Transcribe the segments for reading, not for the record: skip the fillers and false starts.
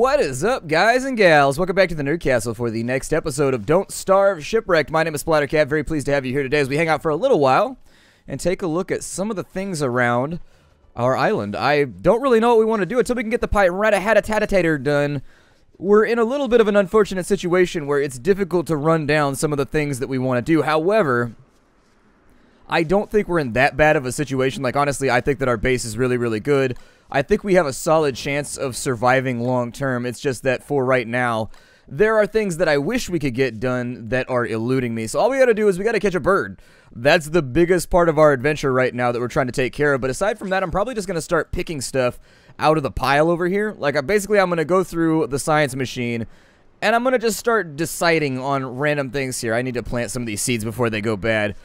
What is up, guys and gals? Welcome back to the Nerd Castle for the next episode of Don't Starve Shipwrecked. My name is Splattercat. Very pleased to have you here today as we hang out for a little while and take a look at some of the things around our island. I don't really know what we want to do until we can get the pirate-a-hat-a-tat-a-tater done. We're in a little bit of an unfortunate situation where it's difficult to run down some of the things that we want to do. However, I don't think we're in that bad of a situation. Like, honestly, I think that our base is really, really good. I think we have a solid chance of surviving long term. It's just that for right now, there are things that I wish we could get done that are eluding me. So all we gotta do is we gotta catch a bird. That's the biggest part of our adventure right now that we're trying to take care of. But aside from that, I'm probably just gonna start picking stuff out of the pile over here. Like, I'm gonna go through the science machine and I'm gonna just start deciding on random things here. I need to plant some of these seeds before they go bad.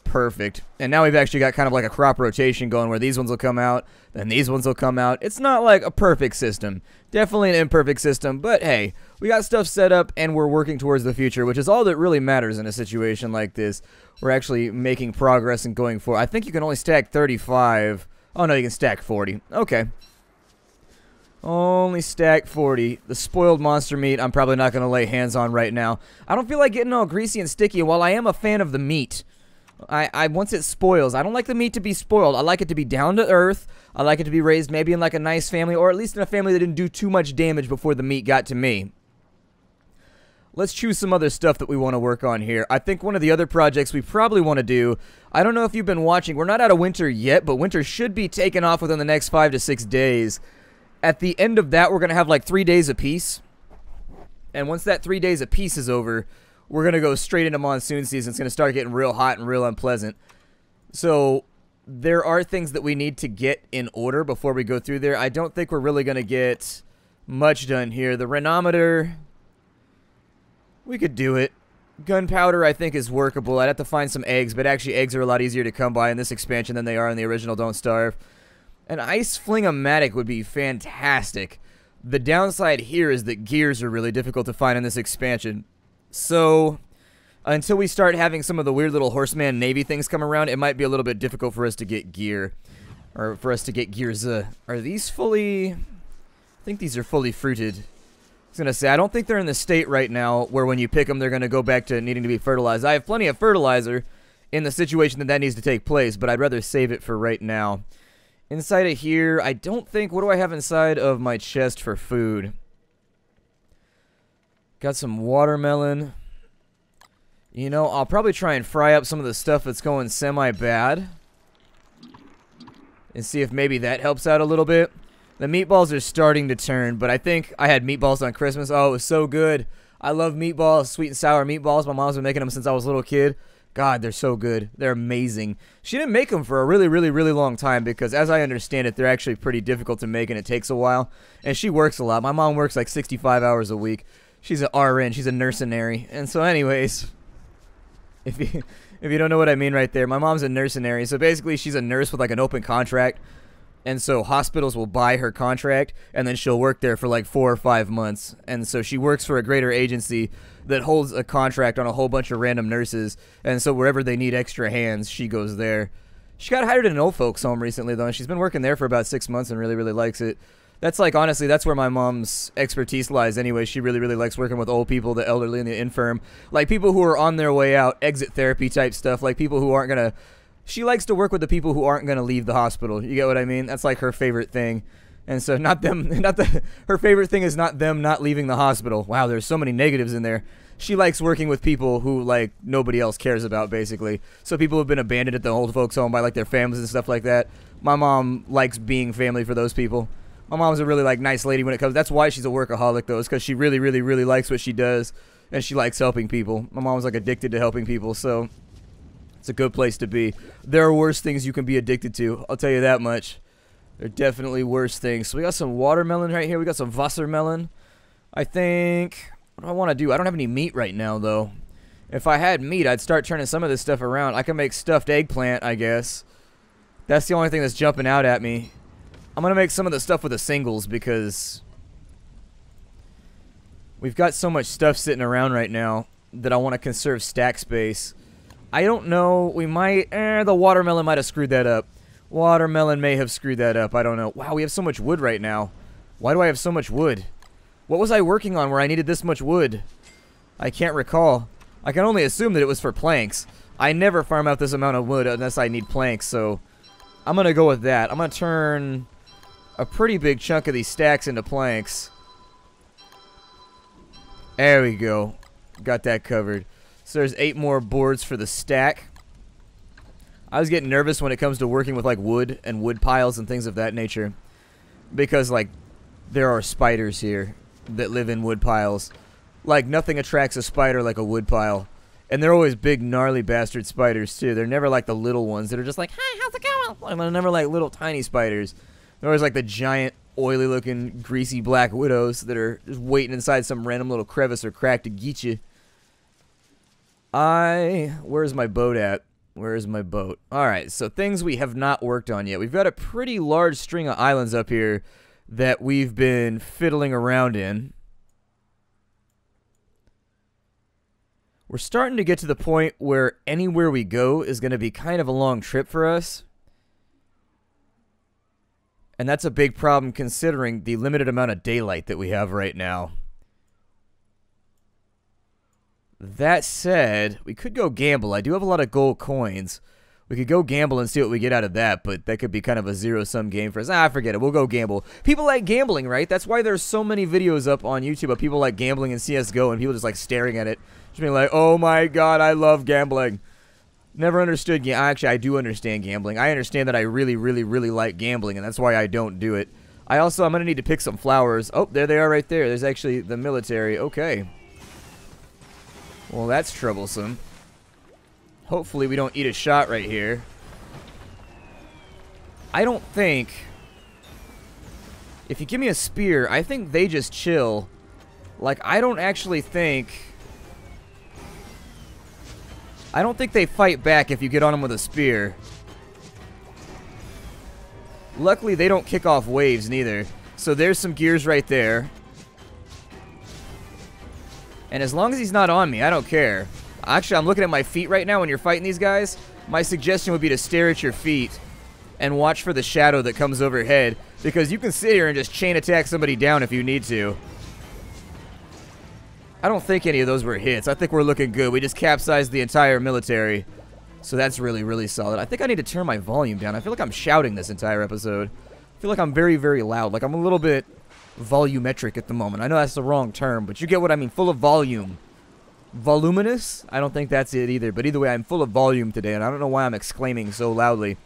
Perfect. And now we've actually got kind of like a crop rotation going where these ones will come out, then these ones will come out. It's not like a perfect system. Definitely an imperfect system, but hey, we got stuff set up and we're working towards the future, which is all that really matters in a situation like this. We're actually making progress and going forward. I think you can only stack 35. Oh no, you can stack 40. Okay. Only stack 40. The spoiled monster meat I'm probably not going to lay hands on right now. I don't feel like getting all greasy and sticky, and while I am a fan of the meat, once it spoils, I don't like the meat to be spoiled. I like it to be down to earth. I like it to be raised maybe in like a nice family, or at least in a family that didn't do too much damage before the meat got to me. Let's choose some other stuff that we want to work on here. I think one of the other projects we probably want to do, I don't know if you've been watching, we're not out of winter yet, but winter should be taken off within the next 5 to 6 days. At the end of that, we're going to have like 3 days apiece. And once that 3 days apiece is over, we're going to go straight into monsoon season. It's going to start getting real hot and real unpleasant. So there are things that we need to get in order before we go through there. I don't think we're really going to get much done here. The renometer, we could do it. Gunpowder, I think, is workable. I'd have to find some eggs, but actually eggs are a lot easier to come by in this expansion than they are in the original Don't Starve. An ice fling-o-matic would be fantastic. The downside here is that gears are really difficult to find in this expansion. So, until we start having some of the weird little horseman navy things come around, it might be a little bit difficult for us to get gear. Or for us to get gears. Are these fully... I think these are fully fruited. I was going to say, I don't think they're in the state right now where when you pick them, they're going to go back to needing to be fertilized. I have plenty of fertilizer in the situation that needs to take place, but I'd rather save it for right now. Inside of here, I don't think... What do I have inside of my chest for food? Got some watermelon. You know, I'll probably try and fry up some of the stuff that's going semi-bad. And see if maybe that helps out a little bit. The meatballs are starting to turn, but I think I had meatballs on Christmas. Oh, it was so good. I love meatballs, sweet and sour meatballs. My mom's been making them since I was a little kid. God, they're so good. They're amazing. She didn't make them for a really, really, really long time because, as I understand it, they're actually pretty difficult to make and it takes a while. And she works a lot. My mom works like 65 hours a week. She's an RN. She's a nursenary. And so anyways, if you don't know what I mean right there, my mom's a nursenary. So basically she's a nurse with like an open contract. And so hospitals will buy her contract and then she'll work there for like 4 or 5 months. And so she works for a greater agency that holds a contract on a whole bunch of random nurses. And so wherever they need extra hands, she goes there. She got hired in an old folks home recently though, and she's been working there for about 6 months and really, really likes it. That's like, honestly, that's where my mom's expertise lies anyway. She really, really likes working with old people, the elderly and the infirm. Like people who are on their way out, exit therapy type stuff. Like people who aren't going to... She likes to work with the people who aren't going to leave the hospital. You get what I mean? That's like her favorite thing. And so not them, her favorite thing is not them not leaving the hospital. Wow, there's so many negatives in there. She likes working with people who, like, nobody else cares about, basically. So people who've been abandoned at the old folks home by, like, their families and stuff like that. My mom likes being family for those people. My mom's a really, like, nice lady when it comes... That's why she's a workaholic, though, is because she really, really, really likes what she does, and she likes helping people. My mom's, like, addicted to helping people, so it's a good place to be. There are worse things you can be addicted to, I'll tell you that much. There are definitely worse things. So we got some watermelon right here. We got some Wassermelon. I think... What do I want to do? I don't have any meat right now, though. If I had meat, I'd start turning some of this stuff around. I can make stuffed eggplant, I guess. That's the only thing that's jumping out at me. I'm going to make some of the stuff with the singles because we've got so much stuff sitting around right now that I want to conserve stack space. I don't know. We might... the watermelon might have screwed that up. Watermelon may have screwed that up. I don't know. Wow, we have so much wood right now. Why do I have so much wood? What was I working on where I needed this much wood? I can't recall. I can only assume that it was for planks. I never farm out this amount of wood unless I need planks, so I'm going to go with that. I'm going to turn a pretty big chunk of these stacks into planks. There we go. Got that covered. So there's 8 more boards for the stack. I was getting nervous when it comes to working with like wood and wood piles and things of that nature, because like there are spiders here that live in wood piles. Like nothing attracts a spider like a wood pile. And they're always big gnarly bastard spiders too. They're never like the little ones that are just like, "Hi, how's it going?" They're never like little tiny spiders. They're always like the giant oily looking greasy black widows that are just waiting inside some random little crevice or crack to get you. Where's my boat at? Where is my boat? Alright, so things we have not worked on yet. We've got a pretty large string of islands up here that we've been fiddling around in. We're starting to get to the point where anywhere we go is going to be kind of a long trip for us. And that's a big problem considering the limited amount of daylight that we have right now. That said, we could go gamble. I do have a lot of gold coins. We could go gamble and see what we get out of that, but that could be kind of a zero-sum game for us. Forget it. We'll go gamble. People like gambling, right? That's why there's so many videos up on YouTube of people like gambling in CSGO and people just like staring at it. Just being like, oh my god, I love gambling. Never understood actually, I do understand gambling. I understand that I really, really, really like gambling, and that's why I don't do it. I'm going to need to pick some flowers. Oh, there they are right there. There's actually the military. Okay. Well, that's troublesome. Hopefully we don't eat a shot right here. I don't think... If you give me a spear, I think they just chill. Like, I don't think they fight back if you get on them with a spear. Luckily, they don't kick off waves, neither. So there's some gears right there. And as long as he's not on me, I don't care. Actually, I'm looking at my feet right now when you're fighting these guys. My suggestion would be to stare at your feet and watch for the shadow that comes overhead, because you can sit here and just chain attack somebody down if you need to. I don't think any of those were hits. I think we're looking good. We just capsized the entire military. So that's really, really solid. I think I need to turn my volume down. I feel like I'm shouting this entire episode. I feel like I'm very, very loud. Like I'm a little bit volumetric at the moment. I know that's the wrong term, but you get what I mean. Full of volume. Voluminous? I don't think that's it either. But either way, I'm full of volume today, and I don't know why I'm exclaiming so loudly.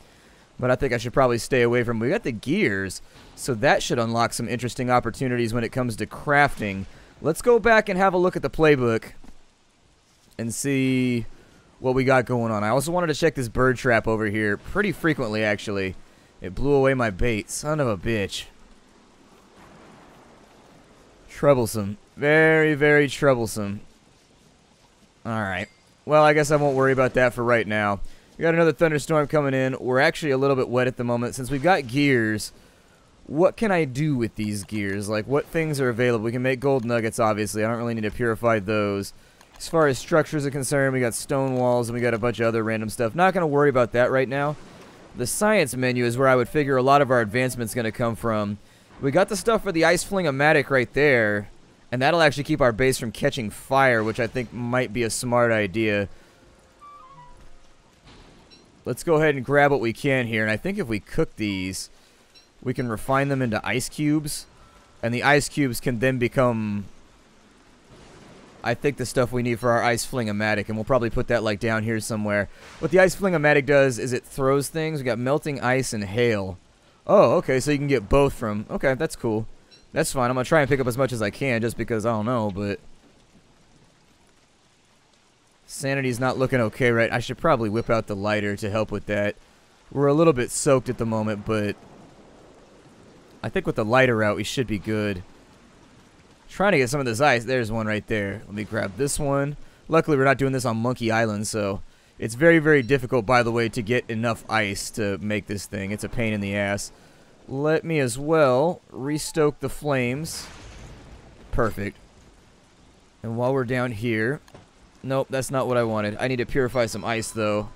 But I think I should probably stay away from... We got the gears, so that should unlock some interesting opportunities when it comes to crafting. Let's go back and have a look at the playbook and see what we got going on. I also wanted to check this bird trap over here pretty frequently, actually. It blew away my bait. Son of a bitch. Troublesome. Very, very troublesome. Alright. Well, I guess I won't worry about that for right now. We got another thunderstorm coming in. We're actually a little bit wet at the moment. Since we've got gears, what can I do with these gears? Like, what things are available? We can make gold nuggets, obviously. I don't really need to purify those. As far as structures are concerned, we got stone walls and we got a bunch of other random stuff. Not going to worry about that right now. The science menu is where I would figure a lot of our advancement's going to come from. We got the stuff for the ice fling-o-matic right there, and that'll actually keep our base from catching fire, which I think might be a smart idea. Let's go ahead and grab what we can here, and I think if we cook these, we can refine them into ice cubes, and the ice cubes can then become, I think, the stuff we need for our ice fling-o-matic, and we'll probably put that like down here somewhere. What the ice fling-o-matic does is it throws things. We got melting ice and hail. Oh, okay, so you can get both from... Okay, that's cool. That's fine. I'm going to try and pick up as much as I can just because I don't know, but... Sanity's not looking okay, right? I should probably whip out the lighter to help with that. We're a little bit soaked at the moment, but... I think with the lighter out, we should be good. Trying to get some of this ice. There's one right there. Let me grab this one. Luckily, we're not doing this on Monkey Island, so... It's very, very difficult, by the way, to get enough ice to make this thing. It's a pain in the ass. Let me as well restoke the flames. Perfect. And while we're down here... Nope, that's not what I wanted. I need to purify some ice, though.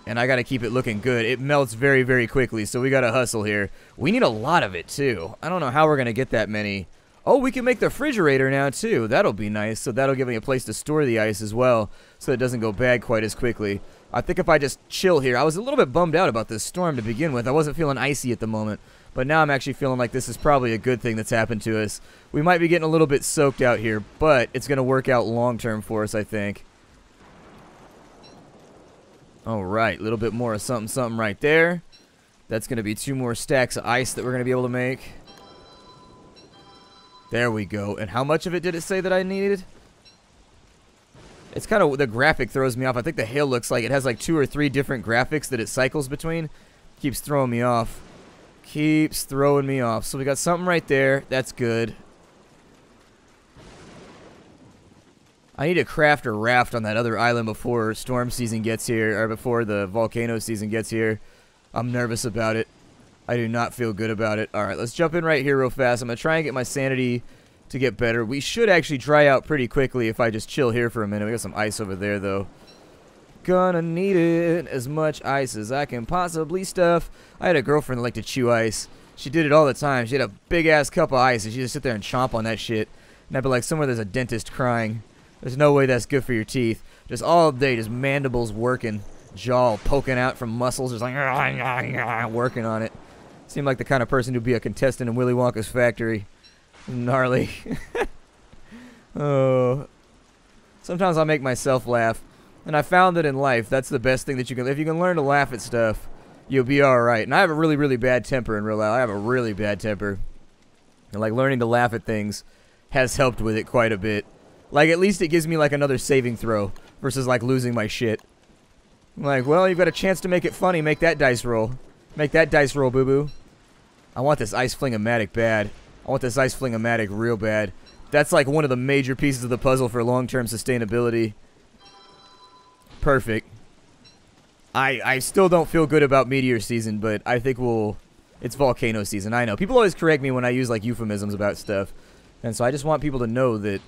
And I gotta keep it looking good. It melts very, very quickly, so we gotta hustle here. We need a lot of it, too. I don't know how we're gonna get that many. Oh, we can make the refrigerator now, too. That'll be nice. So that'll give me a place to store the ice as well, so it doesn't go bad quite as quickly. I think if I just chill here, I was a little bit bummed out about this storm to begin with. I wasn't feeling icy at the moment, but now I'm actually feeling like this is probably a good thing that's happened to us. We might be getting a little bit soaked out here, but it's going to work out long-term for us, I think. All right, a little bit more of something right there. That's going to be 2 more stacks of ice that we're going to be able to make. There we go. And how much of it did it say that I needed? It's kind of, the graphic throws me off. I think the hail looks like it has like 2 or 3 different graphics that it cycles between. Keeps throwing me off. Keeps throwing me off. So we got something right there. That's good. I need to craft a raft on that other island before storm season gets here, or before the volcano season gets here. I'm nervous about it. I do not feel good about it. Alright, let's jump in right here real fast. I'm going to try and get my sanity to get better. We should actually dry out pretty quickly if I just chill here for a minute. We got some ice over there, though. Gonna need it. As much ice as I can possibly stuff. I had a girlfriend that liked to chew ice. She did it all the time. She had a big-ass cup of ice, and she'd just sit there and chomp on that shit. And I'd be like, somewhere there's a dentist crying. There's no way that's good for your teeth. Just all day, just mandibles working. Jaw poking out from muscles. Just like, working on it. Seemed like the kind of person who'd be a contestant in Willy Wonka's factory. Gnarly. Oh. Sometimes I make myself laugh. And I found that in life, that's the best thing that you can... If you can learn to laugh at stuff, you'll be alright. And I have a really, really bad temper in real life. I have a really bad temper. And like learning to laugh at things has helped with it quite a bit. Like at least it gives me like another saving throw versus like losing my shit. I'm like, well, you've got a chance to make it funny. Make that dice roll. Make that dice roll, boo-boo. I want this ice fling-o-matic bad. I want this ice fling-o-matic real bad. That's like one of the major pieces of the puzzle for long-term sustainability. Perfect. I still don't feel good about meteor season, but I think it's volcano season. I know. People always correct me when I use like euphemisms about stuff. And so I just want people to know that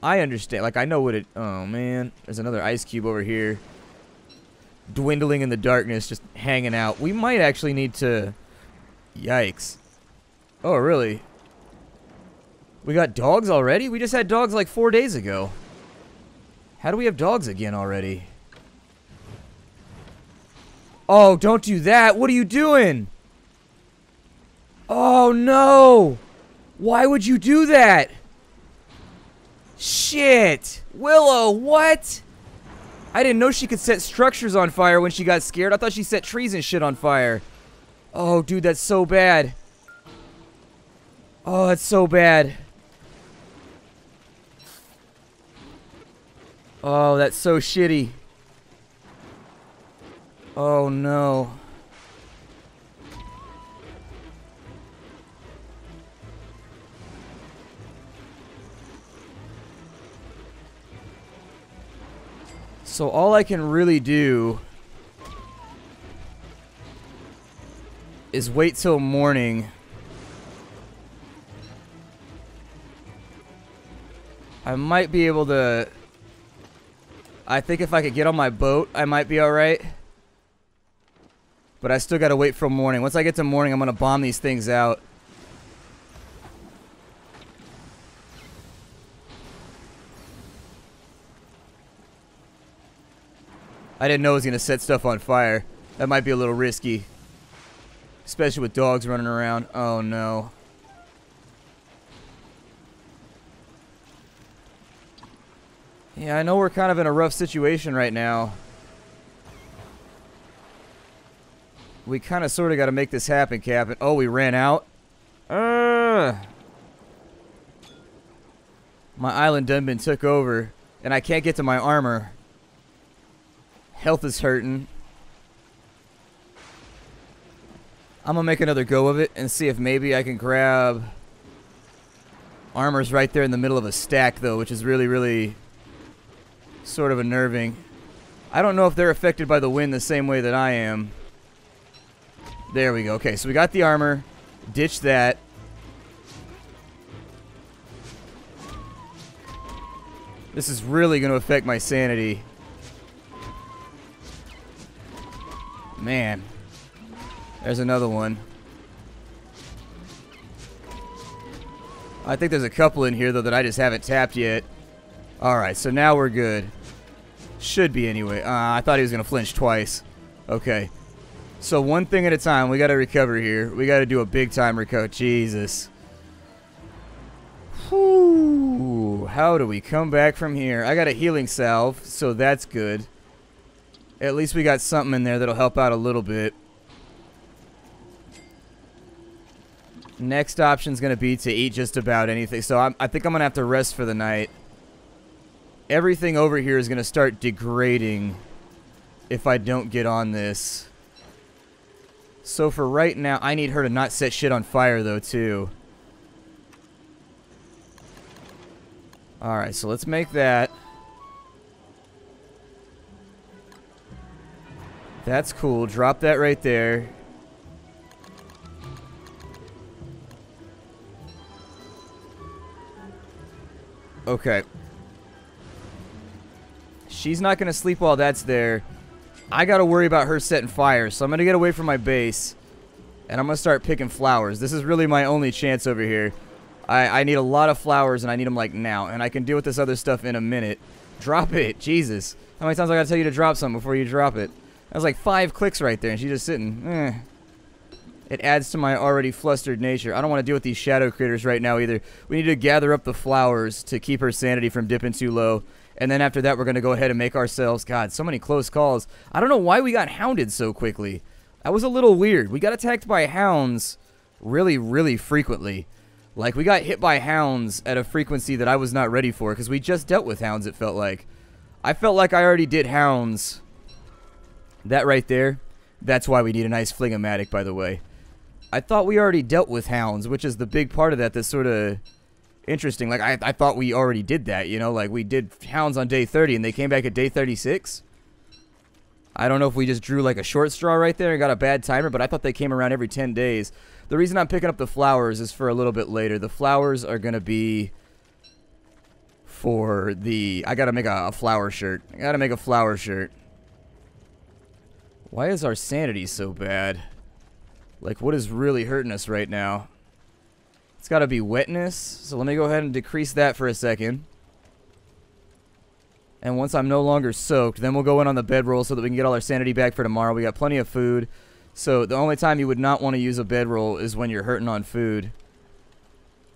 I understand. Like I know what it... Oh, man. There's another ice cube over here. Dwindling in the darkness, just hanging out. We might actually need to... Yikes. Oh, really? We got dogs already? We just had dogs like 4 days ago. How do we have dogs again already? Oh, don't do that. What are you doing? Oh, no. Why would you do that? Shit. Willow, what? I didn't know she could set structures on fire when she got scared. I thought she set trees and shit on fire. Oh, dude, that's so bad. Oh, that's so bad. Oh, that's so shitty. Oh, no. So all I can really do is wait till morning. I might be able to... I think if I could get on my boat, I might be alright. But I still gotta wait for morning. Once I get to morning, I'm gonna bomb these things out. I didn't know it was gonna set stuff on fire. That might be a little risky. Especially with dogs running around. Oh no. Yeah, I know we're kind of in a rough situation right now. We kind of sort of got to make this happen, Captain. Oh, we ran out? My island done been took over, and I can't get to my armor. Health is hurting. I'm going to make another go of it and see if maybe I can grab... Armor's right there in the middle of a stack, though, which is really, really... sort of unnerving. I don't know if they're affected by the wind the same way that I am. There we go. Okay, so we got the armor. Ditch that. This is really going to affect my sanity. Man. There's another one. I think there's a couple in here, though, that I just haven't tapped yet. Alright, so now we're good. Should be, anyway. I thought he was going to flinch twice. Okay. So one thing at a time. We got to recover here. We got to do a big-time recover. Jesus. Whew. How do we come back from here? I got a healing salve, so that's good. At least we got something in there that'll help out a little bit. Next option's going to be to eat just about anything. So I think I'm going to have to rest for the night. Everything over here is going to start degrading if I don't get on this. So for right now, I need her to not set shit on fire, though, too. Alright, so let's make that. That's cool. Drop that right there. Okay. She's not going to sleep while that's there. I got to worry about her setting fire, so I'm going to get away from my base. And I'm going to start picking flowers. This is really my only chance over here. I need a lot of flowers, and I need them, like, now. And I can deal with this other stuff in a minute. Drop it. Jesus. How many times I got to tell you to drop something before you drop it? That was like 5 clicks right there, and she's just sitting. It adds to my already flustered nature. I don't want to deal with these shadow critters right now either. We need to gather up the flowers to keep her sanity from dipping too low. And then after that, we're going to go ahead and make ourselves... God, so many close calls. I don't know why we got hounded so quickly. That was a little weird. We got attacked by hounds really, really frequently. Like, we got hit by hounds at a frequency that I was not ready for, because we just dealt with hounds, it felt like. I felt like I already did hounds. That right there, that's why we need a nice fling-o-matic, by the way. I thought we already dealt with hounds, which is the big part of that that's sort of interesting. Like, I thought we already did that, you know? Like, we did hounds on day 30, and they came back at day 36. I don't know if we just drew, like, a short straw right there and got a bad timer, but I thought they came around every 10 days. The reason I'm picking up the flowers is for a little bit later. The flowers are going to be for the... I got to make a flower shirt. I got to make a flower shirt. Why is our sanity so bad? Like, what is really hurting us right now? It's got to be wetness. So let me go ahead and decrease that for a second. And once I'm no longer soaked, then we'll go in on the bedroll so that we can get all our sanity back for tomorrow. We got plenty of food. So the only time you would not want to use a bedroll is when you're hurting on food.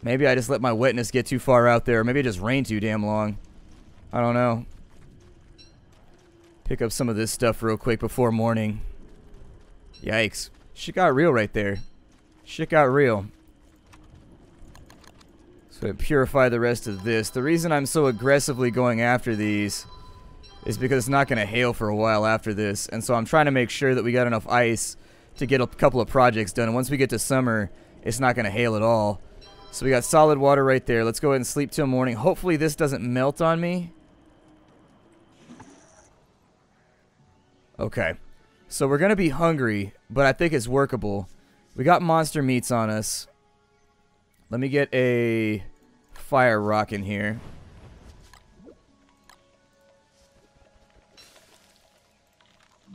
Maybe I just let my wetness get too far out there. Or maybe it just rained too damn long. I don't know. Pick up some of this stuff real quick before morning. Yikes. Shit got real right there. Shit got real. So I purify the rest of this. The reason I'm so aggressively going after these is because it's not going to hail for a while after this. And so I'm trying to make sure that we got enough ice to get a couple of projects done. And once we get to summer, it's not going to hail at all. So we got solid water right there. Let's go ahead and sleep till morning. Hopefully this doesn't melt on me. Okay. So we're going to be hungry, but I think it's workable. We got monster meats on us. Let me get a fire rock in here.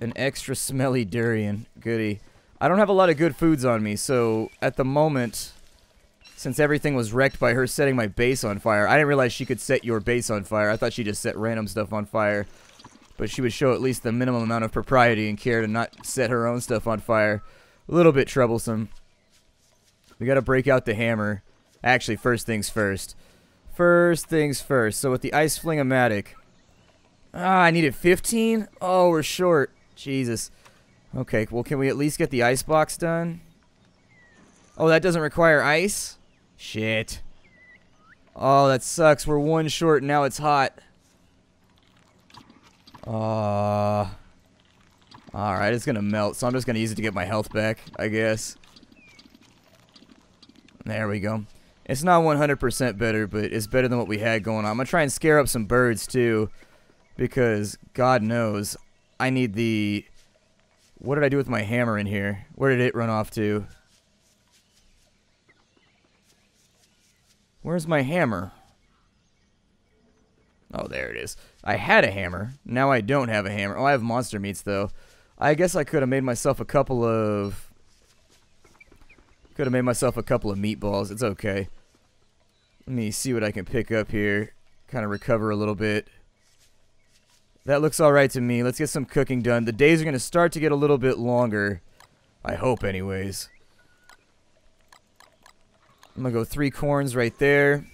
An extra smelly durian. Goody. I don't have a lot of good foods on me, so at the moment, since everything was wrecked by her setting my base on fire, I didn't realize she could set your base on fire. I thought she just set random stuff on fire. But she would show at least the minimum amount of propriety and care to not set her own stuff on fire. A little bit troublesome. We gotta break out the hammer. Actually, first things first. First things first. So with the ice fling-o-matic. I needed 15? Oh, we're short. Jesus. Okay, well, can we at least get the ice box done? Oh, that doesn't require ice? Shit. Oh, that sucks. We're one short and now it's hot. Alright, it's gonna melt, so I'm just gonna use it to get my health back, I guess. There we go. It's not 100% better, but it's better than what we had going on. I'm gonna try and scare up some birds, too, because, God knows, I need the... What did I do with my hammer in here? Where did it run off to? Where's my hammer? Oh, there it is. I had a hammer. Now I don't have a hammer. Oh, I have monster meats, though. I guess I could have made myself a couple of... meatballs. It's okay. Let me see what I can pick up here. Kind of recover a little bit. That looks alright to me. Let's get some cooking done. The days are going to start to get a little bit longer. I hope anyways. I'm going to go 3 corns right there.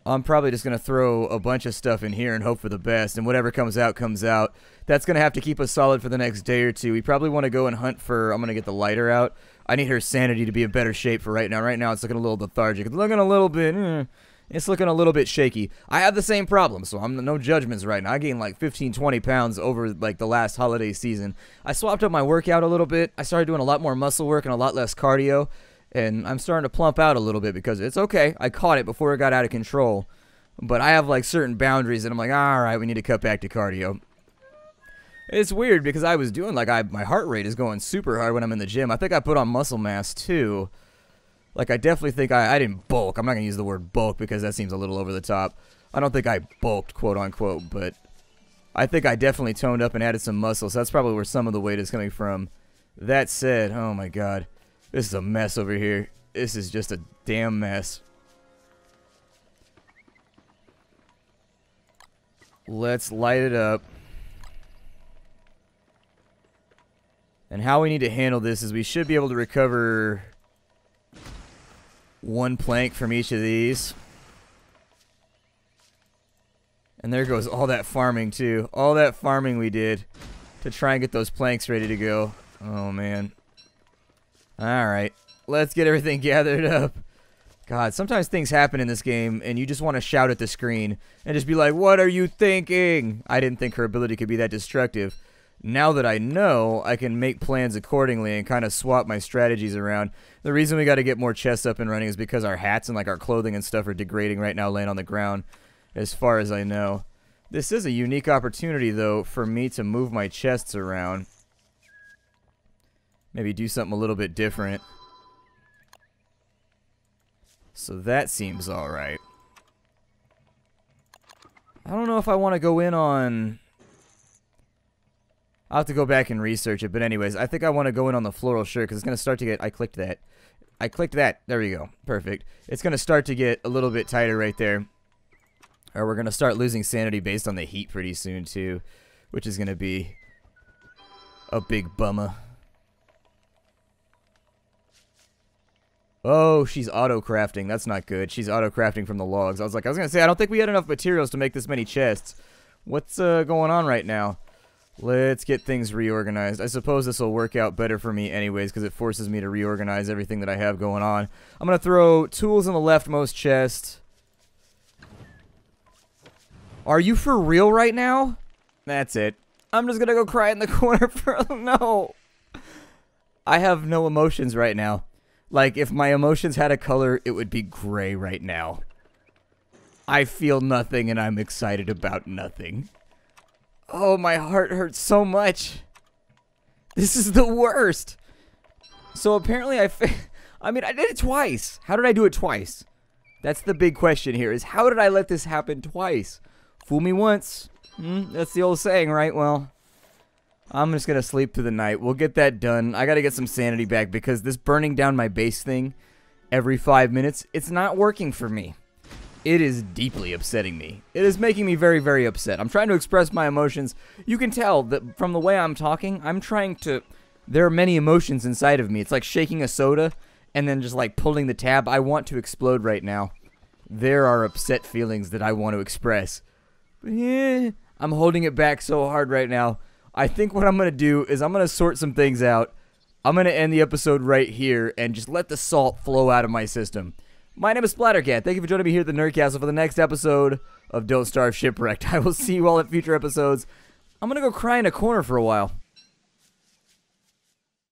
I'm probably just going to throw a bunch of stuff in here and hope for the best. And whatever comes out, comes out. That's going to have to keep us solid for the next day or two. We probably want to go and hunt for... I'm going to get the lighter out. I need her sanity to be in better shape for right now. Right now, it's looking a little lethargic. It's looking a little bit... It's looking a little bit shaky. I have the same problem, so I'm no judgments right now. I gained like 15, 20 pounds over like the last holiday season. I swapped up my workout a little bit. I started doing a lot more muscle work and a lot less cardio. And I'm starting to plump out a little bit because it's okay. I caught it before it got out of control. But I have like certain boundaries and I'm like, alright, we need to cut back to cardio. It's weird because I was doing like, my heart rate is going super hard when I'm in the gym. I think I put on muscle mass too. Like I definitely think I didn't bulk. I'm not going to use the word bulk because that seems a little over the top. I don't think I bulked, quote unquote, but I think I definitely toned up and added some muscle. So that's probably where some of the weight is coming from. That said, oh my god. This is a mess over here. This is just a damn mess. Let's light it up. And how we need to handle this is we should be able to recover 1 plank from each of these. And there goes all that farming too. All that farming we did to try and get those planks ready to go. Oh man. Alright. Let's get everything gathered up. God, sometimes things happen in this game and you just want to shout at the screen and just be like, what are you thinking? I didn't think her ability could be that destructive. Now that I know, I can make plans accordingly and kind of swap my strategies around. The reason we got to get more chests up and running is because our hats and like our clothing and stuff are degrading right now, laying on the ground, as far as I know. This is a unique opportunity, though, for me to move my chests around. Maybe do something a little bit different. So that seems alright. I don't know if I want to go in on... I'll have to go back and research it, but anyways, I think I want to go in on the floral shirt because it's going to start to get... I clicked that. I clicked that. There we go. Perfect. It's going to start to get a little bit tighter right there. Or we're going to start losing sanity based on the heat pretty soon, too, which is going to be a big bummer. Oh, she's auto-crafting. That's not good. She's auto-crafting from the logs. I was going to say, I don't think we had enough materials to make this many chests. What's going on right now? Let's get things reorganized. I suppose this will work out better for me anyways because it forces me to reorganize everything that I have going on. I'm going to throw tools in the leftmost chest. Are you for real right now? That's it. I'm just going to go cry in the corner for... No. I have no emotions right now. Like, if my emotions had a color, it would be gray right now. I feel nothing and I'm excited about nothing. Oh, my heart hurts so much. This is the worst. So apparently I mean, I did it twice. How did I do it twice? That's the big question here, is how did I let this happen twice? Fool me once. That's the old saying, right? Well, I'm just going to sleep through the night. We'll get that done. I got to get some sanity back because this burning down my base thing every 5 minutes, it's not working for me. It is deeply upsetting me. It is making me very, very upset. I'm trying to express my emotions. You can tell that from the way I'm talking, I'm trying to... There are many emotions inside of me. It's like shaking a soda and then just like pulling the tab. I want to explode right now. There are upset feelings that I want to express. But yeah, I'm holding it back so hard right now. I think what I'm going to do is I'm going to sort some things out. I'm going to end the episode right here and just let the salt flow out of my system. My name is Splattercat. Thank you for joining me here at the Nerd Castle for the next episode of Don't Starve Shipwrecked. I will see you all at future episodes. I'm going to go cry in a corner for a while.